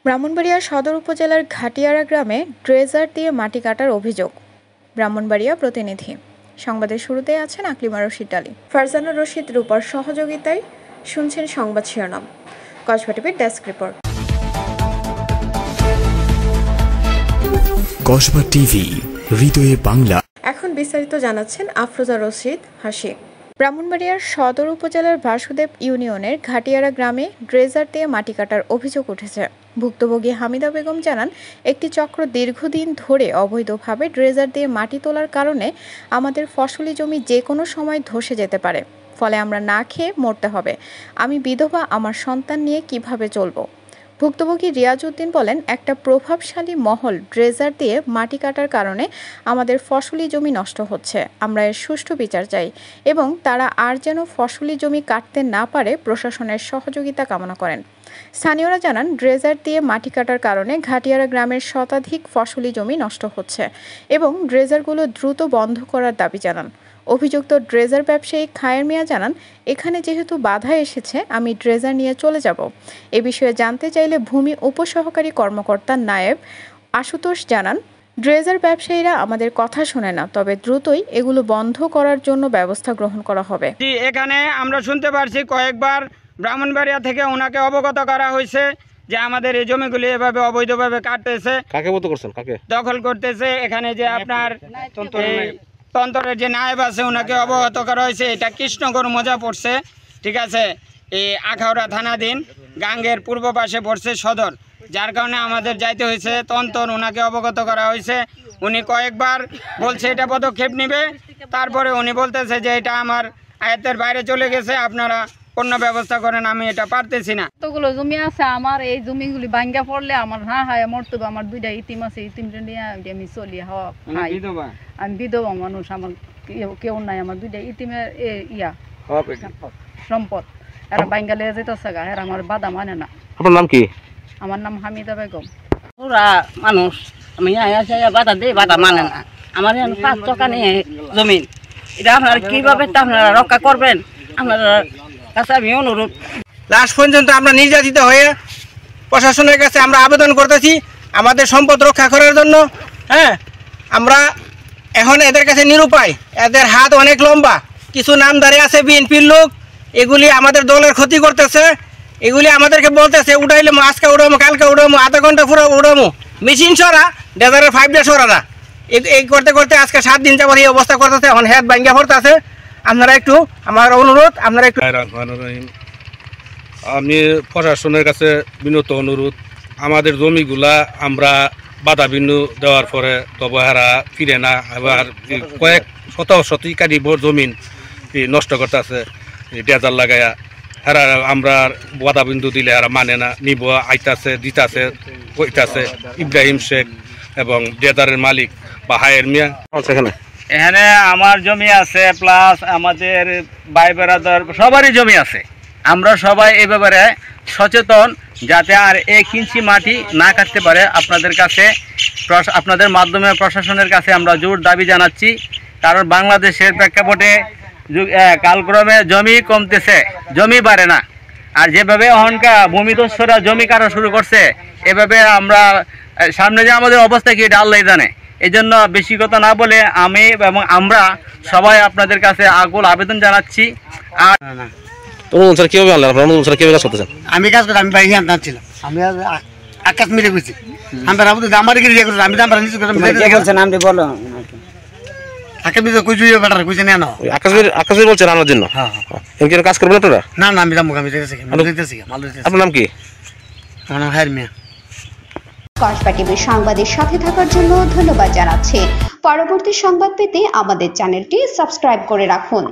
ব্রাহ্মণবাড়িয়া সদর উপজেলার ঘাটিয়ারা গ্রামে ড্রেজার দিয়ে মাটি কাটার অভিযোগ। ব্রাহ্মণবাড়িয়া প্রতিনিধি সংবাদের শুরুতেই আছেন আকলিমা রশিদ আলী, ফারজানা রশিদ রূপার সহযোগিতায় শুনছেন সংবাদ শিরোনাম। কসবা টিভির ডেস্ক রিপোর্ট। কসবা টিভি, হৃদয়ে বাংলা। এখন বিস্তারিত জানাচ্ছেন আফরোজা রশিদ হাসি। ব্রাহ্মণবাড়িয়ার সদর উপজেলার বাসুদেব ইউনিয়নের ঘাটিয়ারা গ্রামে ড্রেজার দিয়ে মাটি কাটার অভিযোগ উঠেছে। ভুক্তভোগী হামিদা বেগম জানান, একটি চক্র দীর্ঘদিন ধরে অবৈধভাবে ড্রেজার দিয়ে মাটি তোলার কারণে আমাদের ফসলি জমি যে কোনো সময় ধসে যেতে পারে, ফলে আমরা না খেয়ে মরতে হবে। আমি বিধবা, আমার সন্তান নিয়ে কিভাবে চলবো? ভুক্তভোগী রিয়াজউদ্দিন বলেন, একটা প্রভাবশালী মহল ড্রেজার দিয়ে মাটি কাটার কারণে আমাদের ফসলি জমি নষ্ট হচ্ছে। আমরা এর সুষ্ঠু বিচার চাই এবং তারা আর যেন ফসলি জমি কাটতে না পারে প্রশাসনের সহযোগিতা কামনা করেন। স্থানীয়রা জানান, ড্রেজার দিয়ে মাটি কাটার কারণে ঘাটিয়ারা গ্রামের শতাধিক ফসলি জমি নষ্ট হচ্ছে এবং ড্রেজারগুলো দ্রুত বন্ধ করার দাবি জানান। অভিযুক্ত ড্রেজার ব্যবসায়ী খায়ের মিয়া জানান, এখানে যেহেতু বাধা এসেছে, আমি ড্রেজার নিয়ে চলে যাব। এ বিষয়ে জানতে চাইলে ভূমি উপসহকারী কর্মকর্তা নায়েব আশুতোষ জানান, ড্রেজার ব্যবসায়ীরা আমাদের কথা শোনে না, তবে দ্রুতই এগুলো বন্ধ করার জন্য ব্যবস্থা গ্রহণ করা হবে। এখানে আমরা শুনতে পারছি কয়েকবার ব্রাহ্মণবাড়িয়া থেকে ওনাকে অবগত করা হয়েছে যে আমাদের এই জমিগুলি এভাবে অবৈধভাবে কাটতেছে। কাকে বলতে করছেন? কাকে দখল করতেছে? এখানে যে আপনার তন্ত্রের যে নায়েব আছে ওনাকে অবগত করা হয়েছে। এটা কৃষ্ণগড় মজা পড়ছে, ঠিক আছে, এই আখাউড়া থানাধীন গাঙ্গের পূর্ব পাশে পড়ছে সদর, যার কারণে আমাদের যাইতে হয়েছে। তন্ত্র ওনাকে অবগত করা হয়েছে। উনি কয়েকবার বলছে এটা পদক্ষেপ নেবে, তারপরে উনি বলতেছে যে এটা আমার আয়ত্তের বাইরে চলে গেছে, আপনারা অন্য ব্যবস্থা করেন, আমি এটা পারতেছি না। কতগুলো জমি আছে আমার, এই জমিগুলি ভাঙ্গা পড়লে আমার হায় মরতে হবে। আমার দুইটা ইতিম আছে, ইতিমটা নিয়ে আমি চলি হওয়া। আমি বিধবা মানুষ, আমার কেউ নাই। আমার দুইটা ইতিমের সম্পদ, এরা ভাঙ্গা লেগে যেতেছে গা, এরা আমার বাধা মানে না। আপনার নাম কি? আমার নাম হামিদা বেগম। ওরা মানুষ, আমি বাধা দিই, বাধা মানে না। আমার 5 টাকা নিয়ে জমিন, এটা আপনারা কিভাবে আপনারা রক্ষা করবেন? আপনারা কাছে আমি অনুরোধ। লাস্ট পর্যন্ত আমরা নির্যাতিত হয়ে প্রশাসনের কাছে আমরা আবেদন করতেছি আমাদের সম্পদ রক্ষা করার জন্য। হ্যাঁ, আমরা এখন এদের কাছে নিরুপায়। এদের হাত অনেক লম্বা, কিছু নামধারী আছে বিএনপির লোক, এগুলি আমাদের দলের ক্ষতি করতেছে। এগুলি আমাদেরকে বলতেছে উঠাইলে আজকে উড়ামো, কালকে উড়ামো, আধা ঘন্টা পুরো উড়ামো, মেশিন সরা, ডেজারের 5 ডে সরা না। এই করতে করতে আজকে 7 দিন যাবত এই অবস্থা করতেছে। এখন হেড ভাঙ্গা পড়তেছে। আপনারা একটু, আমার অনুরোধ, আপনারা একটু। আমি প্রশাসনের কাছে বিনত অনুরোধ, আমাদের জমিগুলা আমরা বাধা বিঘ্ন দেওয়ার পরে তবে হারা ফিরে না, আবার কয়েক শতাধিকারী জমিন নষ্ট করতে আছে ডেজার লাগাইয়া। হারা আমরা বাধা বিন্দু দিলে হারা মানে না, নিব আইতাছে, দিতাছে, কইতাছে। ইব্রাহিম শেখ এবং ডেজারের মালিক বা হায়ের মিয়া। এখানে আমার জমি আছে, প্লাস আমাদের ভাই বেড়াদার সবারই জমি আছে। আমরা সবাই এ ব্যাপারে সচেতন, যাতে আর 1 ইঞ্চি মাটি না কাটতে পারে। আপনাদের কাছে, আপনাদের মাধ্যমে প্রশাসনের কাছে আমরা জোর দাবি জানাচ্ছি। কারণ বাংলাদেশের প্রেক্ষাপটে কালক্রমে জমি কমতেছে, জমি বাড়ে না। আর যেভাবে অহংকার ভূমিদস্যুরা জমি কাটা শুরু করছে, এভাবে আমরা সামনে যে আমাদের অবস্থা কি এটা আল্লাহই জানে। এই জন্য বেশি কথা না বলে আমি এবং আমরা সবাই আপনাদের কাছে আকুল আবেদন জানাচ্ছি। আর আমি কাজ করি, আমি বাইরে আনছিলাম, আমি আকাশ মেরে গেছি। আমরা আমার আমি কাজ করবেন আপনারা? না না, আমি আপনার নাম কি? কসবা টিভির সংবাদের সাথে থাকার জন্য ধন্যবাদ জানাচ্ছি। পরবর্তী সংবাদ পেতে আমাদের চ্যানেলটি সাবস্ক্রাইব করে রাখুন।